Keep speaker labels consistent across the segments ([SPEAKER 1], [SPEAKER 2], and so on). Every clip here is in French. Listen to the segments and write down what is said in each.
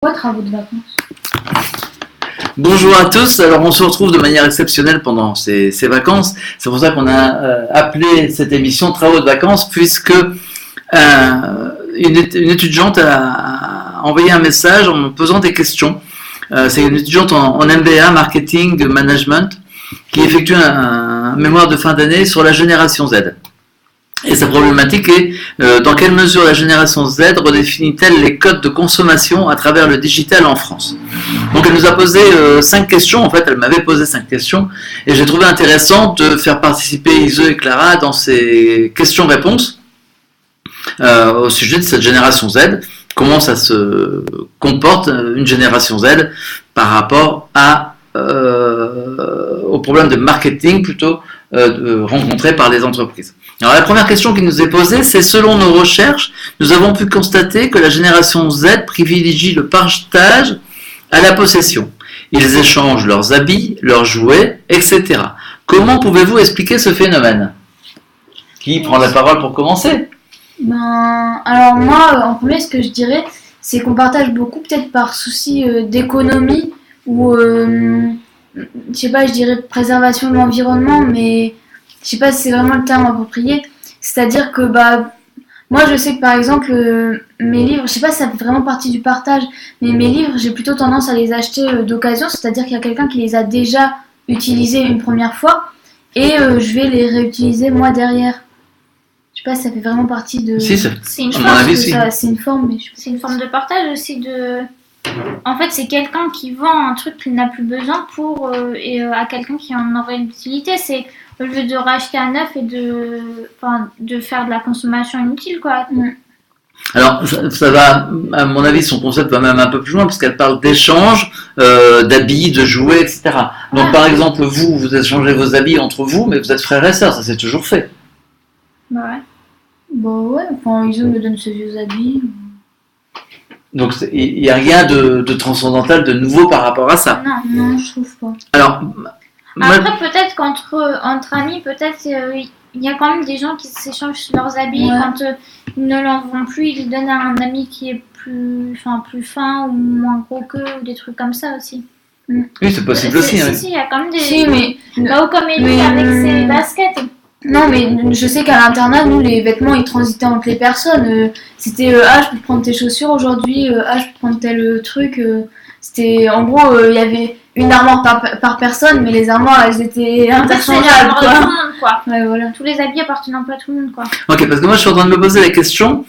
[SPEAKER 1] Quoi, travaux de vacances?
[SPEAKER 2] Bonjour à tous, alors on se retrouve de manière exceptionnelle pendant ces vacances, c'est pour ça qu'on a appelé cette émission Travaux de vacances, puisque une étudiante a envoyé un message en me posant des questions. C'est une étudiante en MBA, Marketing Management, qui effectue un mémoire de fin d'année sur la génération Z. Et sa problématique est dans quelle mesure la génération Z redéfinit-elle les codes de consommation à travers le digital en France. Donc elle nous a posé 5 questions, en fait elle m'avait posé 5 questions, et j'ai trouvé intéressant de faire participer Ise et Clara dans ces questions-réponses au sujet de cette génération Z, comment ça se comporte une génération Z par rapport au problème de marketing plutôt rencontré par les entreprises. Alors la première question qui nous est posée, c'est selon nos recherches, nous avons pu constater que la génération Z privilégie le partage à la possession. Ils échangent leurs habits, leurs jouets, etc. Comment pouvez-vous expliquer ce phénomène? Qui prend la parole pour commencer?
[SPEAKER 1] Alors moi, en premier, ce que je dirais, c'est qu'on partage beaucoup, peut-être par souci d'économie ou, je sais pas, je dirais préservation de l'environnement, mais je sais pas si c'est vraiment le terme approprié. C'est-à-dire que moi je sais que par exemple mes livres, je sais pas si ça fait vraiment partie du partage, mais mes livres j'ai plutôt tendance à les acheter d'occasion, c'est-à-dire qu'il y a quelqu'un qui les a déjà utilisés une première fois et je vais les réutiliser moi derrière. Je sais pas si ça fait vraiment partie de...
[SPEAKER 2] Si,
[SPEAKER 3] c'est une
[SPEAKER 1] forme, mais
[SPEAKER 3] c'est une forme de partage aussi de... En fait, c'est quelqu'un qui vend un truc qu'il n'a plus besoin à quelqu'un qui en aurait une utilité. C'est au lieu de racheter à neuf et de faire de la consommation inutile, quoi.
[SPEAKER 2] Alors, ça va, à mon avis, son concept va même un peu plus loin, parce qu'elle parle d'échange, d'habits, de jouets, etc. Donc, par exemple, vous échangez vos habits entre vous, mais vous êtes frères et sœurs, ça s'est toujours fait.
[SPEAKER 3] Bah ouais.
[SPEAKER 1] Iso me donne ses vieux habits.
[SPEAKER 2] Donc il n'y a rien de transcendantal, de nouveau par rapport à ça.
[SPEAKER 1] Non, je trouve pas.
[SPEAKER 2] Alors,
[SPEAKER 3] après peut-être entre amis, peut-être il y a quand même des gens qui s'échangent leurs habits quand ils ne l'en vont plus, ils donnent à un ami qui est plus fin ou moins gros qu'eux ou des trucs comme ça aussi.
[SPEAKER 2] Oui, c'est possible aussi.
[SPEAKER 3] Si, il y a quand même des...
[SPEAKER 1] Si, mais...
[SPEAKER 3] ou comme Ellie avec ses baskets.
[SPEAKER 1] Non, mais je sais qu'à l'internat, nous, les vêtements, ils transitaient entre les personnes. C'était je peux prendre tes chaussures aujourd'hui, je peux prendre tel truc. C'était, en gros, il y avait une armoire par personne, mais les armoires, elles étaient interchangeables.
[SPEAKER 3] C'est tout le monde, quoi.
[SPEAKER 1] Ouais, voilà.
[SPEAKER 3] Tous les habits appartenant pas à tout le monde, quoi.
[SPEAKER 2] Ok, parce que moi, je suis en train de me poser la question,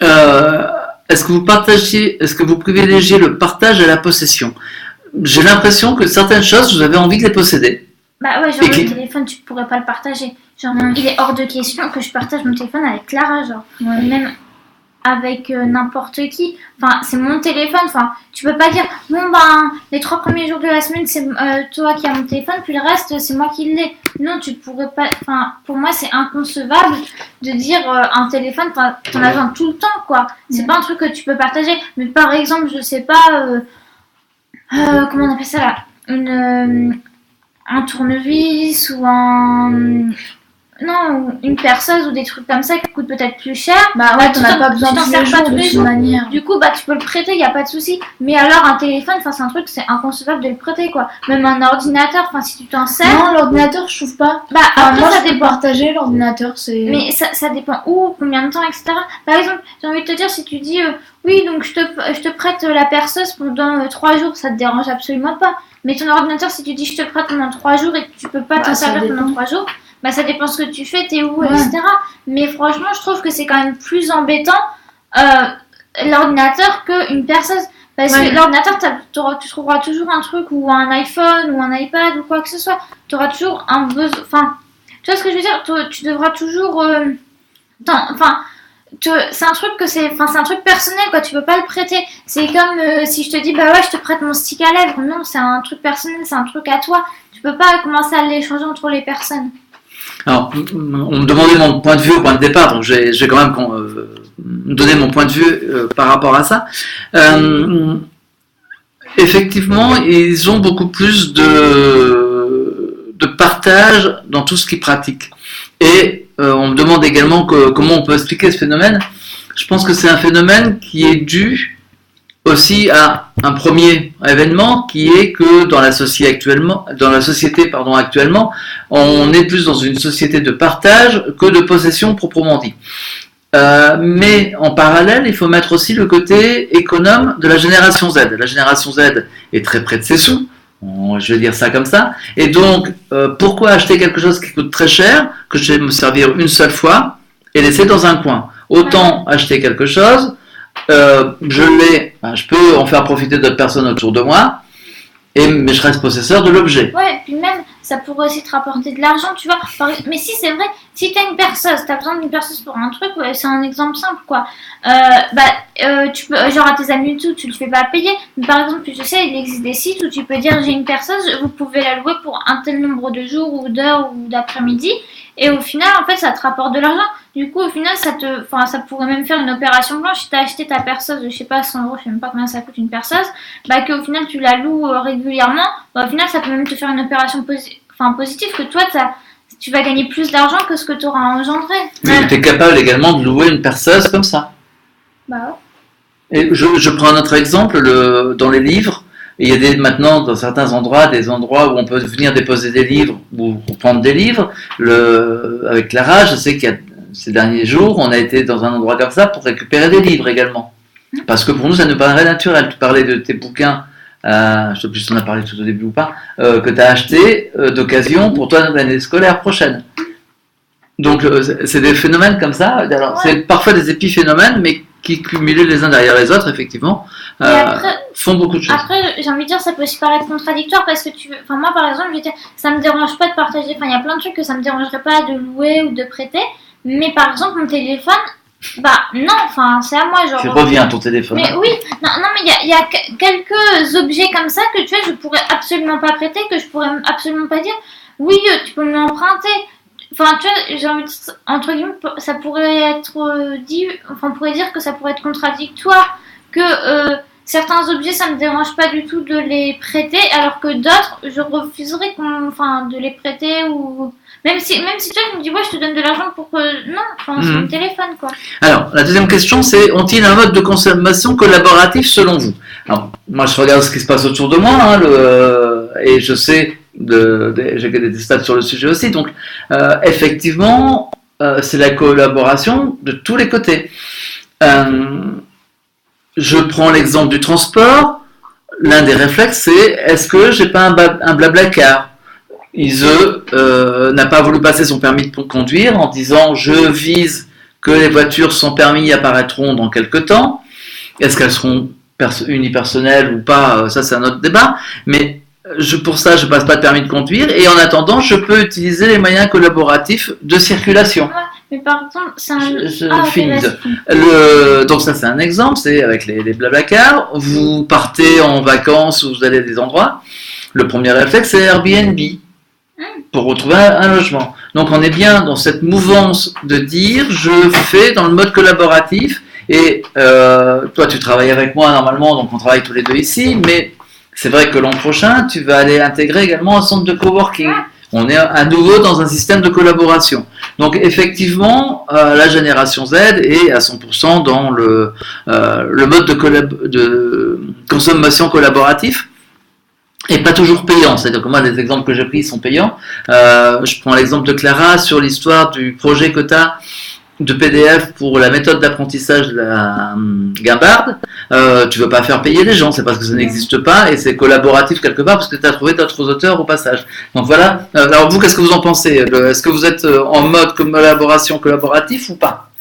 [SPEAKER 2] est-ce que vous privilégiez le partage à la possession? J'ai l'impression que certaines choses, vous avez envie de les posséder.
[SPEAKER 3] Bah ouais, genre le téléphone, tu pourrais pas le partager. Genre, il est hors de question que je partage mon téléphone avec Clara, genre. Même avec n'importe qui. Enfin, c'est mon téléphone. Enfin, tu peux pas dire, les 3 premiers jours de la semaine, c'est toi qui as mon téléphone, puis le reste, c'est moi qui l'ai. Non, tu pourrais pas... Enfin, pour moi, c'est inconcevable de dire un téléphone, t'en as besoin tout le temps, quoi. C'est pas un truc que tu peux partager. Mais par exemple, je sais pas... comment on appelle ça, là? Un tournevis ou une perceuse ou des trucs comme ça qui coûtent peut-être plus cher.
[SPEAKER 1] T'en as pas besoin tous les jours de toute manière.
[SPEAKER 3] Du coup, tu peux le prêter, y a pas de souci. Mais alors, un téléphone, c'est un truc, c'est inconcevable de le prêter, quoi. Même un ordinateur, si tu t'en sers.
[SPEAKER 1] Non, l'ordinateur, je trouve pas.
[SPEAKER 3] Après,
[SPEAKER 1] moi, ça dépend. Partager l'ordinateur, c'est.
[SPEAKER 3] Mais ça dépend où, combien de temps, etc. Par exemple, j'ai envie de te dire, si tu dis, oui, donc je te prête la perceuse pendant 3 jours, ça te dérange absolument pas. Mais ton ordinateur, si tu dis je te prête pendant 3 jours et que tu peux pas t'en servir pendant 3 jours, ça dépend ce que tu fais, t'es où, etc. Mais franchement, je trouve que c'est quand même plus embêtant l'ordinateur qu'une perceuse. Parce que l'ordinateur, tu trouveras toujours un truc ou un iPhone ou un iPad ou quoi que ce soit. Tu auras toujours un besoin. Enfin, tu vois ce que je veux dire? Tu devras toujours. C'est un truc c'est un truc personnel, quoi. Tu peux pas le prêter. C'est comme si je te dis je te prête mon stick à lèvres. Non, c'est un truc personnel, c'est un truc à toi. Tu peux pas commencer à l'échanger entre les personnes.
[SPEAKER 2] Alors, on me demandait mon point de vue au point de départ, donc j'ai quand même donné mon point de vue par rapport à ça. Effectivement, ils ont beaucoup plus de partage dans tout ce qu'ils pratiquent. Et on me demande également comment on peut expliquer ce phénomène. Je pense que c'est un phénomène qui est dû aussi à un premier événement qui est que dans la société actuellement, on est plus dans une société de partage que de possession proprement dit. Mais en parallèle, il faut mettre aussi le côté économe de la génération Z. La génération Z est très près de ses sous, je vais dire ça comme ça, et donc pourquoi acheter quelque chose qui coûte très cher, que je vais me servir une seule fois, et laisser dans un coin? Autant acheter quelque chose, je peux en faire profiter d'autres personnes autour de moi, mais je reste possesseur de l'objet.
[SPEAKER 3] Ouais, puis même, ça pourrait aussi te rapporter de l'argent, tu vois. Mais si c'est vrai, si t'as une perceuse, t'as besoin d'une perceuse pour un truc, ouais, c'est un exemple simple, quoi. Tu peux, genre à tes amis et tout, tu le fais pas payer. Mais par exemple, je sais, il existe des sites où tu peux dire j'ai une perceuse, vous pouvez la louer pour un tel nombre de jours ou d'heures ou d'après-midi. Et au final, en fait, ça te rapporte de l'argent. Du coup, au final, ça pourrait même faire une opération blanche. Si t'as acheté ta perceuse, je sais pas, 100 euros, je sais même pas combien ça coûte une perceuse, qu'au final, tu la loues régulièrement, au final, ça peut même te faire une opération positive, que toi, tu vas gagner plus d'argent que ce que tu auras engendré.
[SPEAKER 2] Mais tu es capable également de louer une perceuse comme ça.
[SPEAKER 3] Bah
[SPEAKER 2] ouais. Et je prends un autre exemple, dans les livres. Il y a maintenant, dans certains endroits, des endroits où on peut venir déposer des livres ou prendre des livres. Avec Clara, je sais qu'il y a ces derniers jours, on a été dans un endroit comme ça pour récupérer des livres également. Parce que pour nous, ça nous paraît naturel. Tu parlais de tes bouquins, je ne sais plus si on a parlé tout au début ou pas, que tu as acheté d'occasion pour toi l'année scolaire prochaine. Donc, c'est des phénomènes comme ça. Alors, c'est parfois des épiphénomènes, mais qui, cumulés les uns derrière les autres, effectivement, font beaucoup de choses.
[SPEAKER 3] Après, j'ai envie de dire, ça peut aussi paraître contradictoire parce que moi, par exemple, je veux dire, ça me dérange pas de partager. Enfin, il y a plein de trucs que ça me dérangerait pas de louer ou de prêter. Mais par exemple, mon téléphone, non, c'est à moi, genre.
[SPEAKER 2] Tu reviens ton téléphone.
[SPEAKER 3] Mais oui, non, mais il y a quelques objets comme ça que tu vois, je pourrais absolument pas prêter, que je pourrais absolument pas dire, oui, tu peux me l'emprunter. Enfin, tu vois, j'ai envie de, entre guillemets, ça pourrait être dit, on pourrait dire que ça pourrait être contradictoire, que certains objets, ça me dérange pas du tout de les prêter, alors que d'autres, je refuserais de les prêter ou. Même si toi, tu me dis, ouais, je te donne de l'argent pour que. Non, c'est mon téléphone, quoi.
[SPEAKER 2] Alors, la deuxième question, c'est ont-ils un mode de consommation collaboratif selon vous? Alors, moi, je regarde ce qui se passe autour de moi, et je sais, j'ai des stats sur le sujet aussi, donc, effectivement, c'est la collaboration de tous les côtés. Je prends l'exemple du transport. L'un des réflexes, c'est est-ce que j'ai pas un Blablacar? Ise n'a pas voulu passer son permis de conduire en disant je vise que les voitures sans permis apparaîtront dans quelques temps. Est-ce qu'elles seront unipersonnelles ou pas? Ça, c'est un autre débat. Mais pour ça, je passe pas de permis de conduire et en attendant, je peux utiliser les moyens collaboratifs de circulation.
[SPEAKER 3] Ouais, mais par exemple, c'est un.
[SPEAKER 2] Je finis. Donc ça, c'est un exemple. C'est avec les Blablacar. Vous partez en vacances ou vous allez à des endroits. Le premier réflexe, c'est Airbnb. Pour retrouver un logement. Donc on est bien dans cette mouvance de dire je fais dans le mode collaboratif et toi tu travailles avec moi normalement, donc on travaille tous les deux ici, mais c'est vrai que l'an prochain tu vas aller intégrer également un centre de coworking. On est à nouveau dans un système de collaboration. Donc effectivement, la génération Z est à 100% dans le mode de consommation collaboratif. Et pas toujours payant, c'est-à-dire que moi les exemples que j'ai pris sont payants. Je prends l'exemple de Clara sur l'histoire du projet que tu as de PDF pour la méthode d'apprentissage de la Guimbarde. Tu veux pas faire payer les gens, c'est parce que ça n'existe pas et c'est collaboratif quelque part parce que tu as trouvé d'autres auteurs au passage. Donc voilà, alors vous qu'est-ce que vous en pensez? Est-ce que vous êtes en mode collaboration collaboratif ou pas?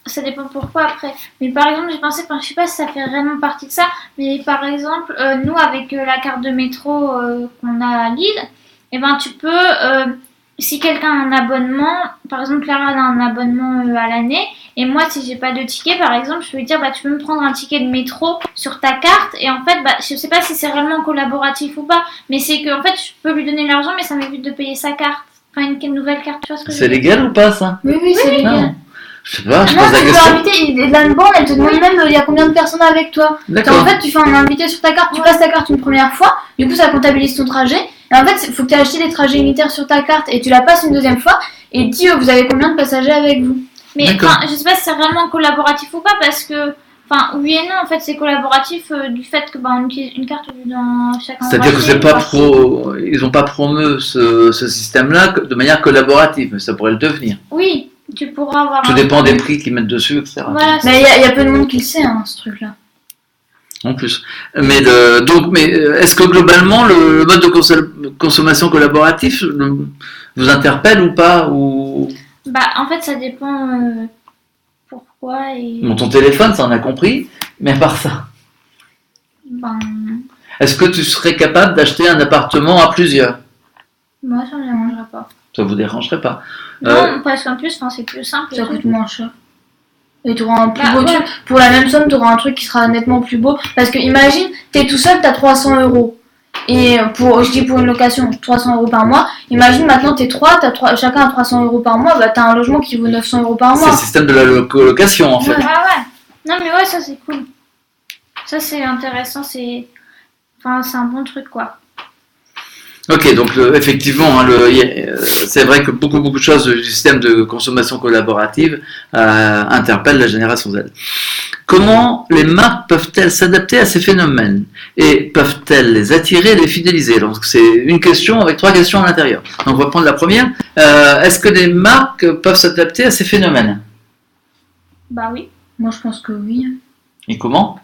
[SPEAKER 3] Ça dépend pourquoi après. Mais par exemple, j'ai pensé, je sais pas si ça fait vraiment partie de ça, mais par exemple, nous avec la carte de métro qu'on a à Lille, tu peux, si quelqu'un a un abonnement, par exemple Clara a un abonnement à l'année, et moi si j'ai pas de ticket par exemple, je peux lui dire tu peux me prendre un ticket de métro sur ta carte, et en fait je sais pas si c'est réellement collaboratif ou pas, mais c'est que en fait je peux lui donner l'argent, mais ça m'évite de payer sa carte, une nouvelle carte, tu vois ce que je veux dire?
[SPEAKER 2] C'est légal ou pas ça?
[SPEAKER 1] Oui, c'est légal.
[SPEAKER 2] Non. Je sais pas, je
[SPEAKER 1] non,
[SPEAKER 2] pose la
[SPEAKER 1] tu peux
[SPEAKER 2] question.
[SPEAKER 1] inviter, la borne, elle te demande même il y a combien de personnes avec toi.
[SPEAKER 2] D'accord.
[SPEAKER 1] En fait, tu fais un invité sur ta carte, tu passes ta carte une première fois, du coup ça comptabilise ton trajet. Et en fait, il faut que tu aies acheté des trajets unitaires sur ta carte et tu la passes une deuxième fois et dis vous avez combien de passagers avec vous.
[SPEAKER 3] Mais je sais pas si c'est réellement collaboratif ou pas parce que Enfin, oui et non, en fait, c'est collaboratif du fait que on utilise une carte dans chaque endroit.
[SPEAKER 2] C'est-à-dire que c'est pas ils n'ont pas promu ce système-là de manière collaborative, mais ça pourrait le devenir.
[SPEAKER 3] Oui, tu pourras avoir.
[SPEAKER 2] Tout dépend des prix qu'ils mettent dessus, etc.
[SPEAKER 3] Voilà,
[SPEAKER 1] Mais il y a peu de monde qui le sait, hein, ce truc-là.
[SPEAKER 2] En plus. Mais est-ce que globalement le mode de consommation collaboratif vous interpelle ou pas ou...
[SPEAKER 3] En fait, ça dépend pourquoi et.
[SPEAKER 2] Bon, ton téléphone, ça en a compris, mais à part ça. Est-ce que tu serais capable d'acheter un appartement à plusieurs?
[SPEAKER 3] Moi, ça ne me dérangerait pas.
[SPEAKER 2] Ça vous dérangerait pas?
[SPEAKER 3] Non, parce qu'en plus, c'est plus simple.
[SPEAKER 1] Ça coûte moins cher. Et tu auras un plus beau truc. Pour la même somme, tu auras un truc qui sera nettement plus beau. Parce que imagine, t'es tout seul, t'as 300 euros. Et je dis pour une location, 300 euros par mois. Imagine maintenant, t'es trois, chacun a 300 euros par mois. Bah, t'as un logement qui vaut 900 euros par mois.
[SPEAKER 2] C'est le système de la colocation en fait.
[SPEAKER 3] Ouais. Non, mais ouais, ça c'est cool. Ça c'est intéressant. C'est un bon truc quoi.
[SPEAKER 2] Ok, donc effectivement, c'est vrai que beaucoup de choses du système de consommation collaborative interpellent la génération Z. Comment les marques peuvent-elles s'adapter à ces phénomènes et peuvent-elles les attirer et les fidéliser? Donc c'est une question avec 3 questions à l'intérieur. Donc on va prendre la première. Est-ce que les marques peuvent s'adapter à ces phénomènes?
[SPEAKER 3] Oui.
[SPEAKER 1] Moi je pense que oui.
[SPEAKER 2] Et comment?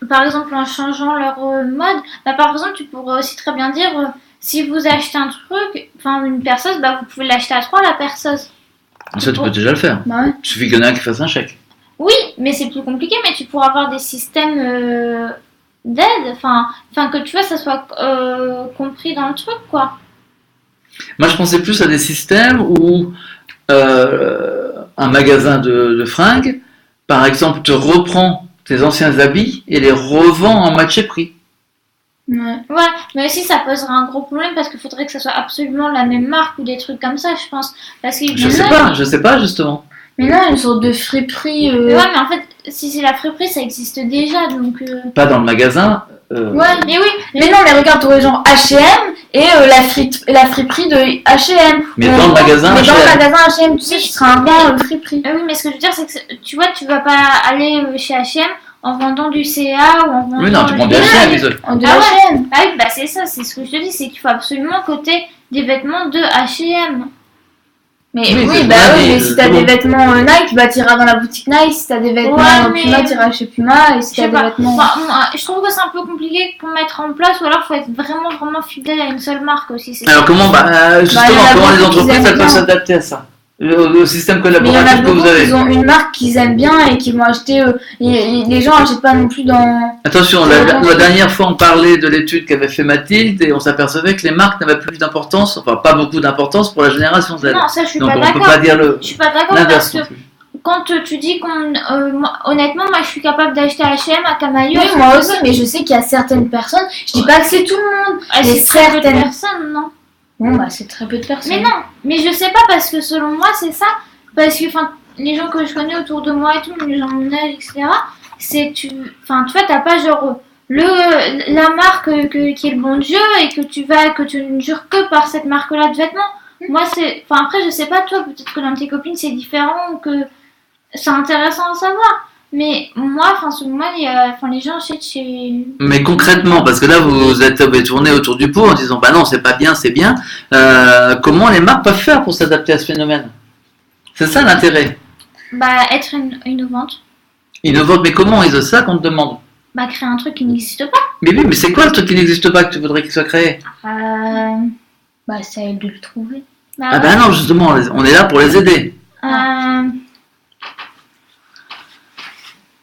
[SPEAKER 3] Par exemple, en changeant leur mode, par exemple, tu pourrais aussi très bien dire si vous achetez un truc, une perceuse, vous pouvez l'acheter à 3 la perceuse.
[SPEAKER 2] Ça, tu peux déjà le faire.
[SPEAKER 1] Bah ouais.
[SPEAKER 2] Il suffit qu'il y en ait un qui fasse un chèque.
[SPEAKER 3] Oui, mais c'est plus compliqué, mais tu pourras avoir des systèmes d'aide, que tu vois, ça soit compris dans le truc, quoi.
[SPEAKER 2] Moi, je pensais plus à des systèmes où un magasin de fringues, par exemple, te reprend tes anciens habits et les revend en moitié prix.
[SPEAKER 1] Ouais,
[SPEAKER 3] mais aussi ça poserait un gros problème parce qu'il faudrait que ça soit absolument la même marque ou des trucs comme ça, je pense. Parce que
[SPEAKER 2] je sais pas justement.
[SPEAKER 1] Mais non, une sorte de friperie.
[SPEAKER 3] Ouais, mais en fait, si c'est la friperie, ça existe déjà, donc.
[SPEAKER 2] Pas dans le magasin.
[SPEAKER 3] Ouais, mais oui.
[SPEAKER 1] Mais non, mais regarde, t'aurais genre H&M et la friperie de H&M.
[SPEAKER 2] Mais dans le magasin
[SPEAKER 1] Mais
[SPEAKER 2] H&M.
[SPEAKER 1] dans le magasin H&M, tu sais, ce sera un banc friperie.
[SPEAKER 3] Oui, mais ce que je veux dire, c'est que tu vois, tu vas pas aller chez H&M en vendant du CA ou en vendant.
[SPEAKER 2] Oui, non, tu prends bien H&M, désolé.
[SPEAKER 1] De H&M.
[SPEAKER 3] Ah oui, c'est ça, c'est ce que je te dis, c'est qu'il faut absolument coter des vêtements de H&M.
[SPEAKER 1] Mais mais si t'as des vêtements Nike, t'iras dans la boutique Nike. Si t'as des vêtements Puma, t'iras chez Puma. Et si t'as des vêtements.
[SPEAKER 3] Je trouve que c'est un peu compliqué pour mettre en place, ou alors faut être vraiment fidèle à une seule marque aussi.
[SPEAKER 2] Alors comment, justement, comment les entreprises peuvent s'adapter à ça? Le système collaboratif que vous avez.
[SPEAKER 1] Ils ont une marque qu'ils aiment bien et qu'ils vont acheter. Les gens n'achètent pas non plus dans.
[SPEAKER 2] Attention, la dernière fois on parlait de l'étude qu'avait fait Mathilde et on s'apercevait que les marques n'avaient plus d'importance, enfin pas beaucoup d'importance pour la génération Z.
[SPEAKER 3] Non, ça je suis
[SPEAKER 2] donc
[SPEAKER 3] pas
[SPEAKER 2] on
[SPEAKER 3] d'accord.
[SPEAKER 2] Peut pas dire
[SPEAKER 3] je suis pas d'accord parce que quand tu dis honnêtement, moi je suis capable d'acheter H&M à Camailleux.
[SPEAKER 1] Oui, moi aussi, mais je sais qu'il y a certaines personnes. Je dis pas que c'est tout le monde.
[SPEAKER 3] Mais c'est très peu de personnes, non?
[SPEAKER 1] Bon, c'est très peu de personnes.
[SPEAKER 3] Mais non, mais je sais pas parce que selon moi c'est ça. Parce que les gens que je connais autour de moi et tout, les gens de mon âge, etc. Tu vois, t'as pas genre la marque qui est le bon Dieu et que tu ne jures que par cette marque-là de vêtements. Moi c'est, après je sais pas toi, peut-être que dans tes copines c'est différent ou que c'est intéressant à savoir. Mais moi, selon moi, les gens achètent chez.
[SPEAKER 2] Mais concrètement, parce que là, vous êtes tourné autour du pot en disant, non, c'est pas bien, c'est bien. Comment les marques peuvent faire pour s'adapter à ce phénomène? C'est ça l'intérêt.
[SPEAKER 3] Être innovante.
[SPEAKER 2] Innovante, mais comment? C'est ça qu'on te demande.
[SPEAKER 3] Créer un truc qui n'existe pas.
[SPEAKER 2] Mais oui, mais c'est quoi le truc qui n'existe pas que tu voudrais qu'il soit créé?
[SPEAKER 1] C'est à elle de le trouver.
[SPEAKER 2] Non, justement, on est là pour les aider.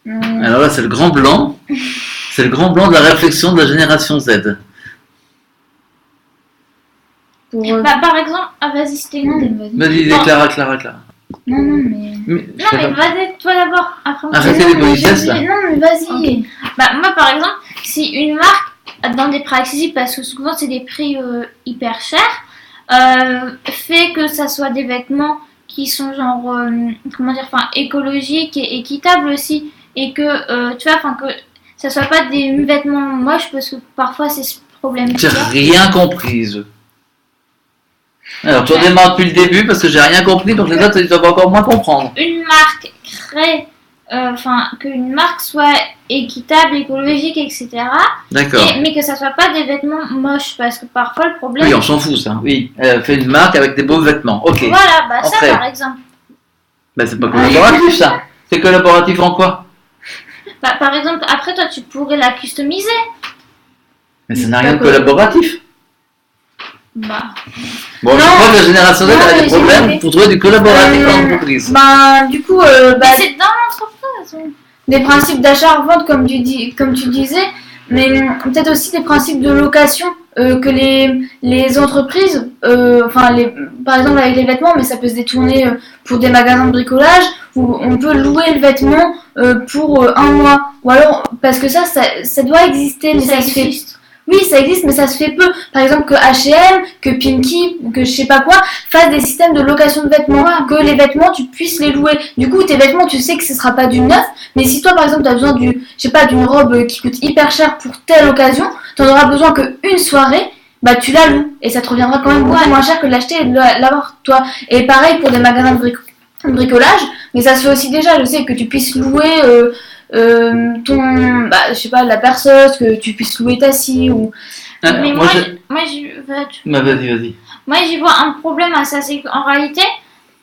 [SPEAKER 2] Alors là, c'est le grand blanc. C'est le grand blanc de la réflexion de la génération Z.
[SPEAKER 3] Par exemple, vas-y, c'était une.
[SPEAKER 2] Vas-y, Clara.
[SPEAKER 1] Non, mais
[SPEAKER 3] vas-y, toi d'abord.
[SPEAKER 2] Arrêtez les politesses, là.
[SPEAKER 1] Non, mais vas-y.
[SPEAKER 3] Okay. Moi, par exemple, si une marque, dans des prix accessibles, parce que souvent c'est des prix hyper chers, fait que ça soit des vêtements qui sont genre, écologiques et équitables aussi. Et que, que ça soit pas des vêtements moches, parce que parfois c'est ce problème.
[SPEAKER 2] J'ai rien compris. Alors, tu redémarres depuis le début parce que j'ai rien compris, donc les autres ils doivent encore moins comprendre.
[SPEAKER 3] Une marque crée qu'une marque soit équitable, écologique, etc.
[SPEAKER 2] D'accord.
[SPEAKER 3] Mais que ça soit pas des vêtements moches, parce que parfois le problème.
[SPEAKER 2] Oui, on s'en fout ça. Oui, elle fait une marque avec des beaux vêtements. Ok.
[SPEAKER 3] Voilà, bah
[SPEAKER 2] Après.
[SPEAKER 3] ça par exemple.
[SPEAKER 2] Bah c'est pas collaboratif ça. C'est collaboratif en quoi?
[SPEAKER 3] Bah, par exemple, après toi tu pourrais la customiser.
[SPEAKER 2] Mais ça n'a rien de collaboratif.
[SPEAKER 3] Bah.
[SPEAKER 2] Bon, je
[SPEAKER 1] Non.
[SPEAKER 2] crois que la génération Z
[SPEAKER 1] Non,
[SPEAKER 2] a
[SPEAKER 1] mais
[SPEAKER 2] des
[SPEAKER 1] j'ai
[SPEAKER 2] problèmes
[SPEAKER 1] compris.
[SPEAKER 2] pour trouver du collaboratif dans l'entreprise.
[SPEAKER 1] Du coup,
[SPEAKER 3] Mais c'est dans l'entreprise.
[SPEAKER 1] des principes d'achat-revente comme tu disais, mais peut-être aussi des principes de location que les entreprises, par exemple avec les vêtements, mais ça peut se détourner pour des magasins de bricolage où on peut louer le vêtement pour un mois. Ou alors, parce que ça doit exister, mais ça se fait.
[SPEAKER 3] existe.
[SPEAKER 1] Oui, ça existe, mais ça se fait peu. Par exemple, que H&M, que Pinky, que je sais pas quoi, fassent des systèmes de location de vêtements. Que les vêtements, tu puisses les louer. Du coup, tes vêtements, tu sais que ce sera pas du neuf. Mais si toi, par exemple, tu as besoin d'une robe qui coûte hyper cher pour telle occasion, tu en auras besoin qu'une soirée, bah tu la loues. Et ça te reviendra quand même beaucoup moins cher que de l'acheter et de l'avoir, toi. Et pareil pour des magasins de bricolage. Mais ça se fait aussi déjà, je sais, que tu puisses louer... je sais pas, la perceuse, que tu puisses louer ta scie ou.
[SPEAKER 3] Mais
[SPEAKER 2] moi, vas-y.
[SPEAKER 3] Moi j'y vois un problème à ça, c'est qu'en réalité,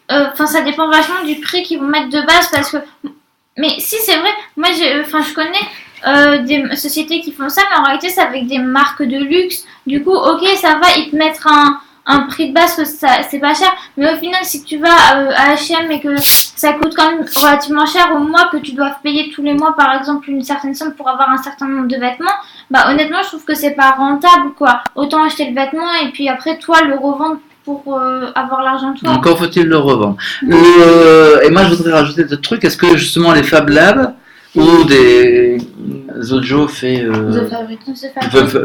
[SPEAKER 3] ça dépend vachement du prix qu'ils vont mettre de base parce que. Mais si c'est vrai, moi je connais des sociétés qui font ça, mais en réalité c'est avec des marques de luxe. Du coup, ok, ça va, ils te mettent un prix de base que c'est pas cher, mais au final si tu vas à H&M et que ça coûte quand même relativement cher au mois, que tu dois payer tous les mois par exemple une certaine somme pour avoir un certain nombre de vêtements, bah honnêtement je trouve que c'est pas rentable quoi. Autant acheter le vêtement et puis après toi le revendre pour avoir l'argent toi.
[SPEAKER 2] Encore faut-il le revendre. Et moi je voudrais rajouter d'autres trucs. Est-ce que justement les Fab Labs ou des Zojo fait
[SPEAKER 1] The Fabric.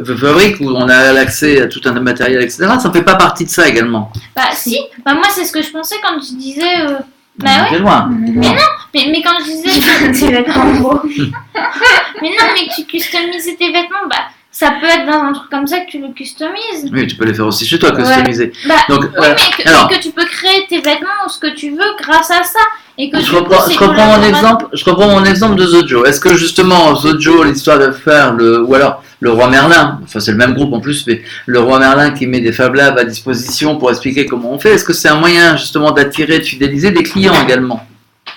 [SPEAKER 2] The Fabric où on a l'accès à tout un matériel, etc. Ça ne fait pas partie de ça également.
[SPEAKER 3] Bah si, bah moi c'est ce que je pensais quand je disais bah ouais.
[SPEAKER 2] C'est loin.
[SPEAKER 3] Mais quand je disais
[SPEAKER 1] Tes vêtements gros.
[SPEAKER 3] mais non mais que tu customises tes vêtements, bah ça peut être dans un truc comme ça que tu le customises.
[SPEAKER 2] Oui, tu peux les faire aussi chez toi, customiser.
[SPEAKER 3] Bah,
[SPEAKER 2] Donc,
[SPEAKER 3] oui, mais que tu peux créer tes vêtements ou ce que tu veux grâce à ça. Et que
[SPEAKER 2] je reprends mon exemple de Zojo. Est-ce que justement Zojo, l'histoire de faire ou alors le Roi Merlin, enfin c'est le même groupe en plus, mais le Roi Merlin qui met des Fab Labs à disposition pour expliquer comment on fait, est-ce que c'est un moyen justement d'attirer, de fidéliser des clients également?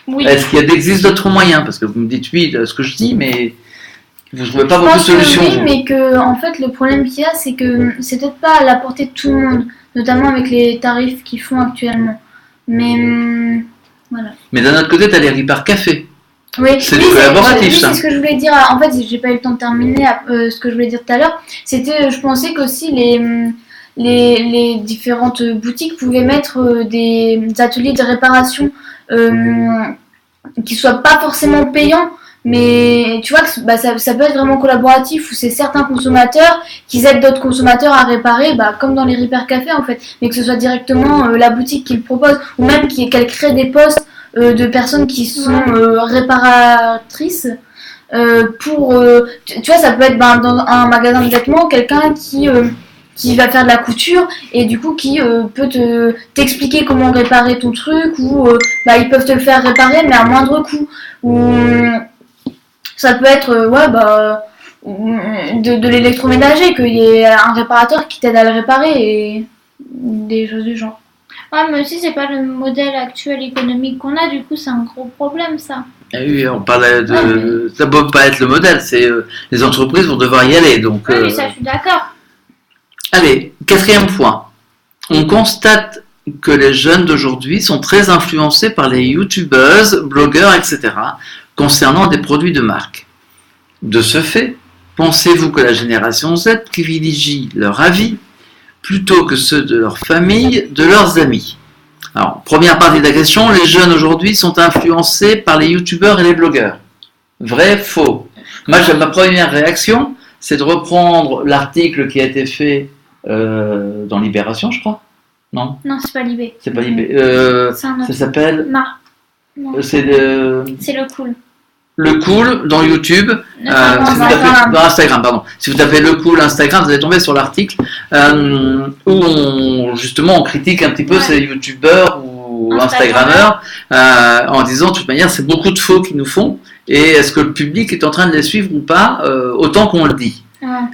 [SPEAKER 3] Oui.
[SPEAKER 2] Est-ce qu'il existe d'autres moyens? Parce que vous me dites oui ce que je dis, mais vous ne trouvez pas beaucoup de solutions.
[SPEAKER 1] Oui, mais que en fait le problème qu'il y a, c'est que c'est peut-être pas à la portée de tout le monde, notamment avec les tarifs qu'ils font actuellement. Mais voilà.
[SPEAKER 2] Mais d'un autre côté, tu as les Ripar Café.
[SPEAKER 1] Oui,
[SPEAKER 2] c'est du collaboratif, ça.
[SPEAKER 1] C'est ce que je voulais dire. En fait, j'ai pas eu le temps de terminer ce que je voulais dire tout à l'heure. C'était, je pensais qu'aussi les différentes boutiques pouvaient mettre des ateliers de réparation qui soient pas forcément payants. Mais tu vois que ça peut être vraiment collaboratif où c'est certains consommateurs qui aident d'autres consommateurs à réparer, comme dans les Repair Café en fait, mais que ce soit directement la boutique qui le propose ou même qu'elle crée des postes de personnes qui sont réparatrices pour tu vois, ça peut être dans un magasin de vêtements quelqu'un qui va faire de la couture et du coup qui peut t'expliquer comment réparer ton truc ou ils peuvent te le faire réparer mais à moindre coût ou ça peut être de l'électroménager, qu'il y ait un réparateur qui t'aide à le réparer et des choses du genre.
[SPEAKER 3] Ouais, mais aussi c'est pas le modèle actuel économique qu'on a, du coup c'est un gros problème ça.
[SPEAKER 2] Et oui, on parlait de... Ça peut pas être le modèle, c'est les entreprises vont devoir y aller. Donc,
[SPEAKER 3] oui, mais ça je suis d'accord.
[SPEAKER 2] Allez, 4e point. On constate que les jeunes d'aujourd'hui sont très influencés par les youtubeuses, blogueurs, etc. concernant des produits de marque. De ce fait, pensez-vous que la génération Z privilégie leur avis plutôt que ceux de leur famille, de leurs amis? Alors, première partie de la question, les jeunes aujourd'hui sont influencés par les youtubeurs et les blogueurs. Vrai, faux? Moi, ma première réaction, c'est de reprendre l'article qui a été fait dans Libération, je crois. Non,
[SPEAKER 3] c'est pas Libé.
[SPEAKER 2] C'est pas Libé. Ça s'appelle... C'est
[SPEAKER 3] le Cool.
[SPEAKER 2] Le Cool dans YouTube, dans Instagram, pardon. Si vous tapez Le Cool Instagram, vous allez tomber sur l'article où on critique un petit peu ces youtubeurs ou ou Instagrammeurs en disant de toute manière c'est beaucoup de faux qu'ils nous font et est-ce que le public est en train de les suivre ou pas autant qu'on le dit.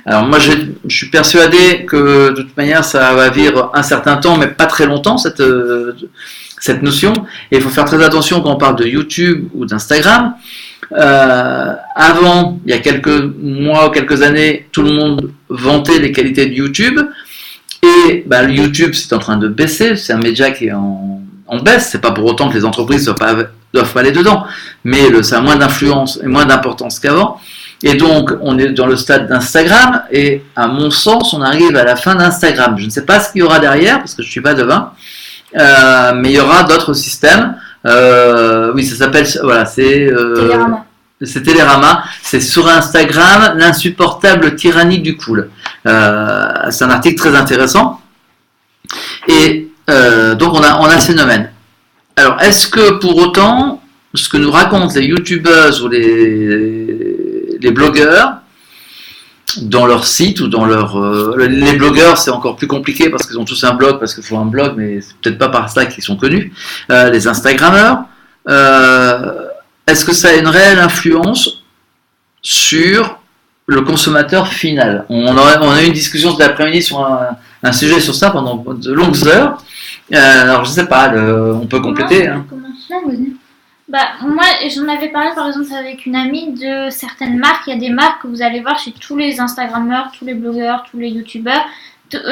[SPEAKER 2] Alors moi je suis persuadé que de toute manière ça va vivre un certain temps mais pas très longtemps cette notion et il faut faire très attention quand on parle de YouTube ou d'Instagram. Avant, il y a quelques mois ou quelques années, tout le monde vantait les qualités de YouTube et le YouTube c'est en train de baisser, c'est un média qui est en baisse, c'est pas pour autant que les entreprises doivent pas aller dedans, mais ça a moins d'influence et moins d'importance qu'avant. Et donc, on est dans le stade d'Instagram, et à mon sens, on arrive à la fin d'Instagram. Je ne sais pas ce qu'il y aura derrière, parce que je ne suis pas devin, mais il y aura d'autres systèmes. Oui, ça s'appelle, voilà, c'est
[SPEAKER 1] Télérama.
[SPEAKER 2] C'est Télérama. C'est sur Instagram, l'insupportable tyrannie du cool. C'est un article très intéressant. Et donc, on a ce phénomène. Alors, est-ce que pour autant, ce que nous racontent les youtubeuses ou les blogueurs dans leur site ou dans leur... les blogueurs, c'est encore plus compliqué parce qu'ils ont tous un blog, parce qu'il faut un blog, mais c'est peut-être pas par ça qu'ils sont connus. Les Instagrammeurs, est-ce que ça a une réelle influence sur le consommateur final? On a eu une discussion cet après-midi sur un sujet sur ça pendant de longues heures. Alors, je sais pas, on peut compléter.
[SPEAKER 3] Moi, j'en avais parlé par exemple avec une amie de certaines marques. Il y a des marques que vous allez voir chez tous les Instagrammeurs, tous les blogueurs, tous les youtubeurs.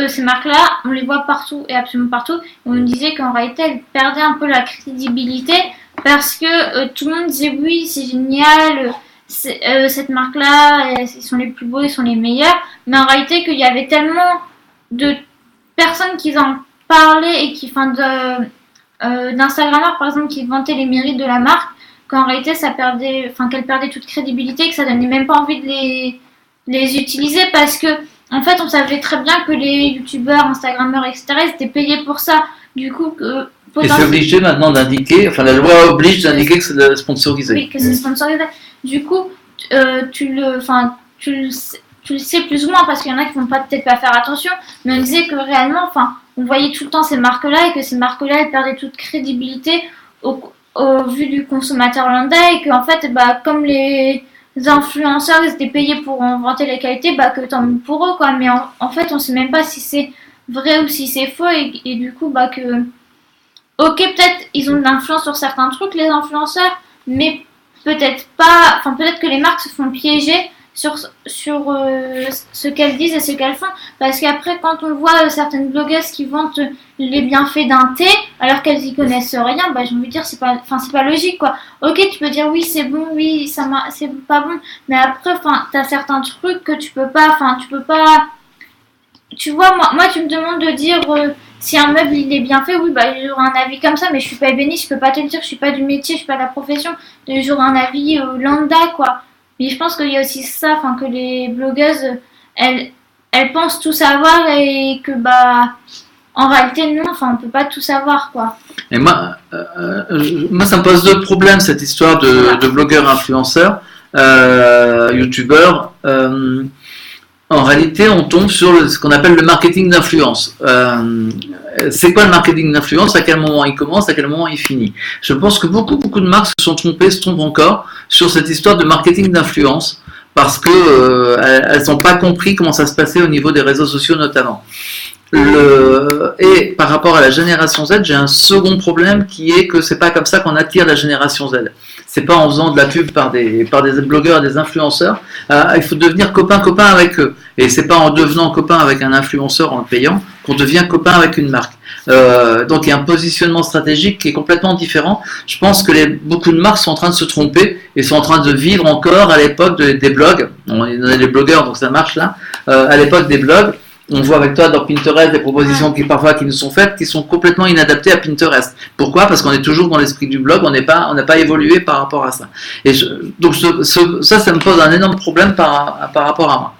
[SPEAKER 3] Ces marques-là, on les voit partout et absolument partout. Et on nous disait qu'en réalité, elles perdaient un peu la crédibilité parce que tout le monde disait oui, c'est génial, cette marque-là, ils sont les plus beaux, ils sont les meilleurs. Mais en réalité, qu'il y avait tellement de personnes qui en parlaient et qui, d'Instagrammeurs par exemple qui vantaient les mérites de la marque, qu'en réalité qu'elle perdait toute crédibilité, que ça donnait même pas envie de les utiliser parce que en fait on savait très bien que les youtubeurs, instagrammeurs, etc. ils étaient payés pour ça. Du coup
[SPEAKER 2] et c'est obligé maintenant d'indiquer, la loi oblige d'indiquer que c'est sponsorisé.
[SPEAKER 3] Oui, que c'est sponsorisé. Du coup tu le sais plus ou moins parce qu'il y en a qui vont peut-être pas faire attention, mais on disait que réellement on voyait tout le temps ces marques-là et que ces marques-là elles perdaient toute crédibilité au vu du consommateur lambda et qu'en fait comme les influenceurs ils étaient payés pour vanter les qualités, que tant mieux pour eux quoi, mais en fait on sait même pas si c'est vrai ou si c'est faux et du coup que ok peut-être ils ont de l'influence sur certains trucs les influenceurs, mais peut-être pas, peut-être que les marques se font piéger sur ce qu'elles disent et ce qu'elles font, parce qu'après quand on voit certaines blogueuses qui vantent les bienfaits d'un thé alors qu'elles y connaissent rien, j'ai envie de dire c'est pas logique quoi. Ok, tu peux dire oui c'est bon, oui c'est pas bon, mais après t'as certains trucs que tu peux pas, tu vois, moi tu me demandes de dire si un meuble il est bien fait, oui j'aurai un avis comme ça, mais je suis pas ébéniste, je peux pas te le dire, je suis pas du métier, je suis pas de la profession, j'aurai un avis lambda quoi. Mais je pense qu'il y a aussi ça, que les blogueuses, elles pensent tout savoir et que en réalité non, on peut pas tout savoir quoi.
[SPEAKER 2] Et moi ça me pose deux problèmes cette histoire de blogueurs influenceurs, youtubeurs. En réalité, on tombe sur ce qu'on appelle le marketing d'influence. C'est quoi le marketing d'influence? À quel moment il commence? À quel moment il finit? Je pense que beaucoup de marques se trompent encore sur cette histoire de marketing d'influence parce que elles n'ont pas compris comment ça se passait au niveau des réseaux sociaux notamment. Et par rapport à la génération Z, j'ai un second problème qui est que c'est pas comme ça qu'on attire la génération Z. C'est pas en faisant de la pub par des blogueurs, des influenceurs. Il faut devenir copain avec eux. Et c'est pas en devenant copain avec un influenceur en le payant qu'on devient copain avec une marque. Donc il y a un positionnement stratégique qui est complètement différent. Je pense que beaucoup de marques sont en train de se tromper et sont en train de vivre encore à l'époque des blogs. On a des blogueurs, donc ça marche là. À l'époque des blogs, on voit avec toi dans Pinterest des propositions qui nous sont faites qui sont complètement inadaptées à Pinterest. Pourquoi? Parce qu'on est toujours dans l'esprit du blog, on n'a pas évolué par rapport à ça. Et donc ça me pose un énorme problème par rapport à moi.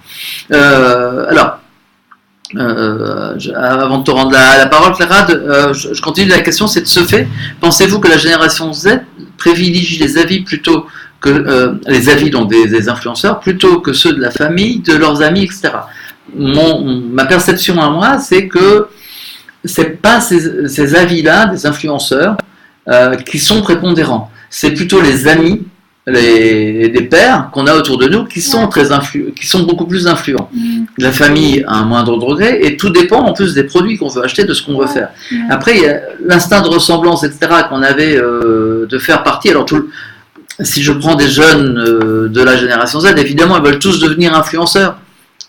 [SPEAKER 2] Avant de te rendre la parole, Clara, je continue la question, c'est de ce fait, pensez-vous que la génération Z privilégie les avis plutôt que les avis donc des influenceurs plutôt que ceux de la famille, de leurs amis, etc. Ma perception à moi, c'est que c'est pas ces avis-là des influenceurs qui sont prépondérants. C'est plutôt les amis, des pères qu'on a autour de nous qui sont qui sont beaucoup plus influents. La famille à un moindre degré, et tout dépend en plus des produits qu'on veut acheter, de ce qu'on veut faire. Après, il y a l'instinct de ressemblance, etc., qu'on avait de faire partie. Alors, si je prends des jeunes de la génération Z, évidemment, ils veulent tous devenir influenceurs.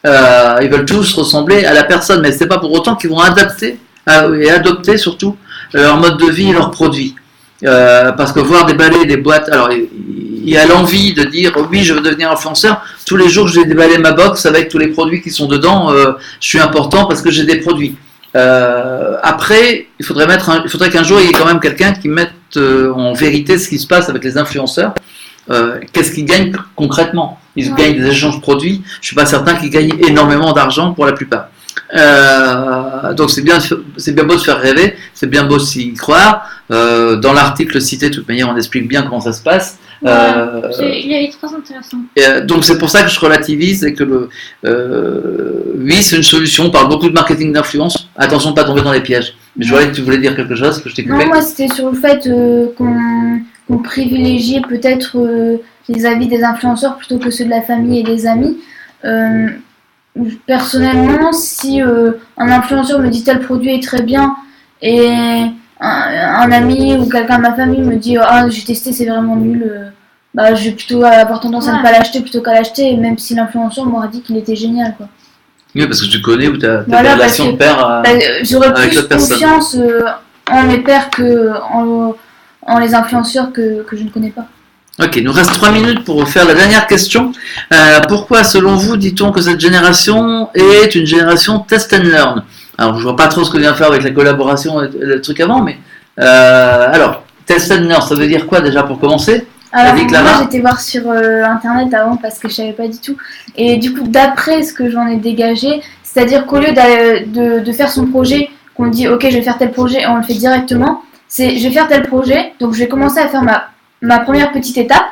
[SPEAKER 2] Ils veulent tous ressembler à la personne, mais c'est pas pour autant qu'ils vont adapter et adopter surtout leur mode de vie et leurs produits. Parce que voir déballer des boîtes, alors il y a l'envie de dire oui, je veux devenir influenceur, tous les jours je vais déballer ma box avec tous les produits qui sont dedans, je suis important parce que j'ai des produits. Après, il faudrait qu'un jour il y ait quand même quelqu'un qui mette en vérité ce qui se passe avec les influenceurs. Qu'est-ce qu'ils gagnent concrètement? Ils gagnent des échanges produits, je ne suis pas certain qu'ils gagnent énormément d'argent pour la plupart. Donc c'est bien beau de faire rêver, c'est bien beau s'y croire. Dans l'article cité, de toute manière, on explique bien comment ça se passe.
[SPEAKER 3] Il est très intéressant.
[SPEAKER 2] Donc c'est pour ça que je relativise et que oui, c'est une solution. On parle beaucoup de marketing d'influence. Attention, pas tomber dans les pièges. Mais je voyais que tu voulais dire quelque chose, que je t'ai coupé.
[SPEAKER 1] Non, moi c'était sur le fait qu'on privilégiait peut-être les avis des influenceurs plutôt que ceux de la famille et des amis. Personnellement, si un influenceur me dit tel produit est très bien et un ami ou quelqu'un de ma famille me dit ah j'ai testé c'est vraiment nul, bah je vais plutôt avoir tendance à ne pas l'acheter plutôt qu'à l'acheter, même si l'influenceur m'aurait dit qu'il était génial quoi.
[SPEAKER 2] Oui, parce que tu connais ou tu as des relations de père
[SPEAKER 1] j'aurais plus confiance en mes pairs que en les influenceurs que je ne connais pas.
[SPEAKER 2] Ok, il nous reste 3 minutes pour faire la dernière question. Pourquoi, selon vous, dit-on que cette génération est une génération test and learn? Alors, je vois pas trop ce que vient faire avec la collaboration et le truc avant, mais alors, test and learn, ça veut dire quoi déjà pour commencer?
[SPEAKER 1] Alors, moi j'étais voir sur internet avant parce que je savais pas du tout. Et du coup, d'après ce que j'en ai dégagé, c'est-à-dire qu'au lieu de faire son projet, qu'on dit ok, je vais faire tel projet et on le fait directement, c'est je vais faire tel projet, donc je vais commencer à faire ma première petite étape.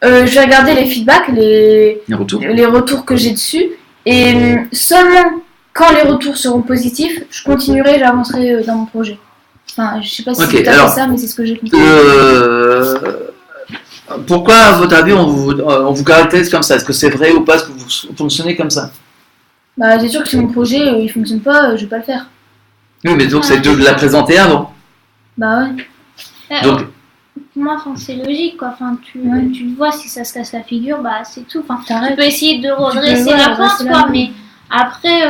[SPEAKER 1] Je vais regarder les feedbacks, les retours que j'ai dessus, et seulement quand les retours seront positifs, je continuerai, j'avancerai dans mon projet. Enfin, je sais pas si c'est tout à fait ça, mais c'est ce que j'ai compris.
[SPEAKER 2] Pourquoi, à votre avis, on vous caractérise comme ça? Est-ce que c'est vrai ou pas? Est-ce que vous fonctionnez comme ça?
[SPEAKER 1] Bah, c'est sûr que si mon projet il fonctionne pas, je vais pas le faire.
[SPEAKER 2] Oui, mais donc c'est de la présenter avant.
[SPEAKER 1] Bah ouais.
[SPEAKER 2] Donc,
[SPEAKER 3] pour moi, c'est logique quoi. Enfin, tu vois si ça se casse la figure, bah c'est tout. Enfin, tu peux essayer de redresser la pente quoi, mais après.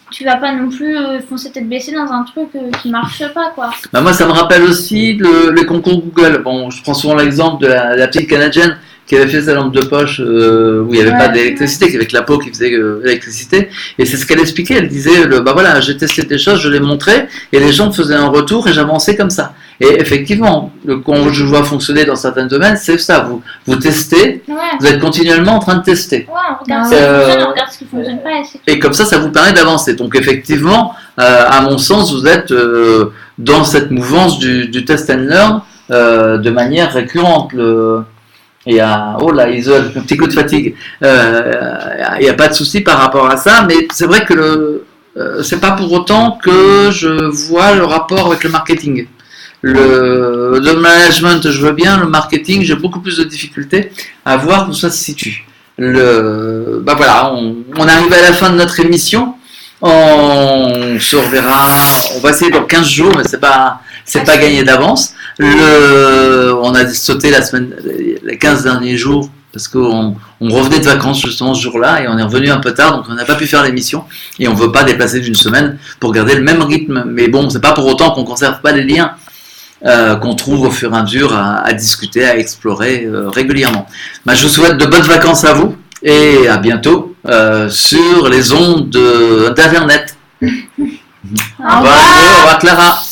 [SPEAKER 3] Tu vas pas non plus foncer tête baissée dans un truc qui marche pas quoi.
[SPEAKER 2] Bah moi ça me rappelle aussi le concours Google. Bon, je prends souvent l'exemple de la petite Canadienne qui avait fait sa lampe de poche où il n'y avait pas d'électricité, avec la peau qui faisait l'électricité. Et c'est ce qu'elle expliquait. Elle disait bah voilà, j'ai testé des choses, je les montrais et les gens me faisaient un retour et j'avançais comme ça. Et effectivement, quand je vois fonctionner dans certains domaines, c'est ça. Vous testez, vous êtes continuellement en train de tester.
[SPEAKER 3] Ouais, on regarde ce qui fonctionne, on regarde ce qui fonctionne pas.
[SPEAKER 2] Et comme ça vous permet d'avancer. Donc effectivement, à mon sens, vous êtes dans cette mouvance du test and learn de manière récurrente. Il y a, oh là, Isole, un petit coup de fatigue. Il n'y a pas de souci par rapport à ça, mais c'est vrai que c'est pas pour autant que je vois le rapport avec le marketing. Le management, je veux bien, le marketing, j'ai beaucoup plus de difficultés à voir où ça se situe. Bah voilà, on arrive à la fin de notre émission. On se reverra, on va essayer dans 15 jours, mais c'est pas gagné d'avance. On a sauté les 15 derniers jours parce qu'on revenait de vacances justement ce jour-là et on est revenu un peu tard, donc on n'a pas pu faire l'émission et on ne veut pas déplacer d'une semaine pour garder le même rythme. Mais bon, c'est pas pour autant qu'on ne conserve pas les liens qu'on trouve au fur et à mesure à discuter, à explorer régulièrement. Bah, je vous souhaite de bonnes vacances à vous et à bientôt sur les ondes d'Internet. Au revoir Clara.